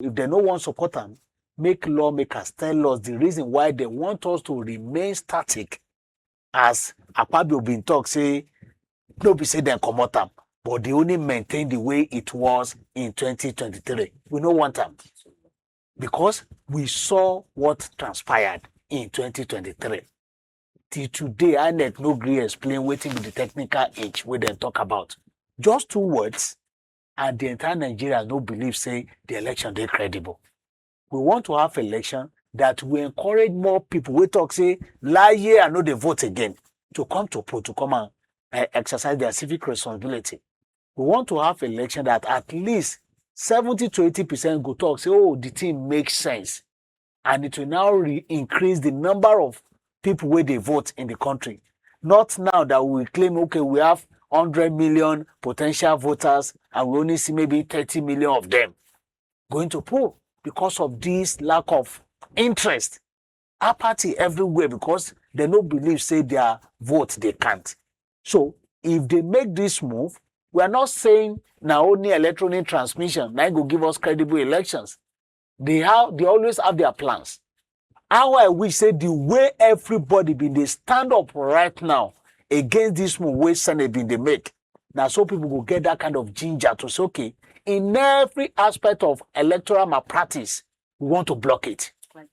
If they no want support them, make lawmakers tell us the reason why they want us to remain static. As Akpabio been talk, say, no be say them comot am, but they only maintain the way it was in 2023. We don't want them. Because we saw what transpired in 2023. Till today, INEC no gree explain wetin be the technical age wey dem talk about. Just 2 words, and the entire Nigeria no believe say the election dey credible. We want to have election that will encourage more people wey talk say laye and no dey vote again to come to poll, to come and exercise their civic responsibility. We want to have election that at least 70 to 80% go talk say, oh, the thing makes sense, and it will now increase the number of people where they vote in the country. Not now that we claim, okay, we have 100 million potential voters and we only see maybe 30 million of them going to poll because of this lack of interest. Apathy everywhere because they don't believe, say, their vote they can't. So if they make this move, we are not saying now only electronic transmission now go give us credible elections. They always have their plans. How I wish say the way everybody been they stand up right now against this move wey Senate been they make. Now so people will get that kind of ginger to say, okay, in every aspect of electoral malpractice, we want to block it.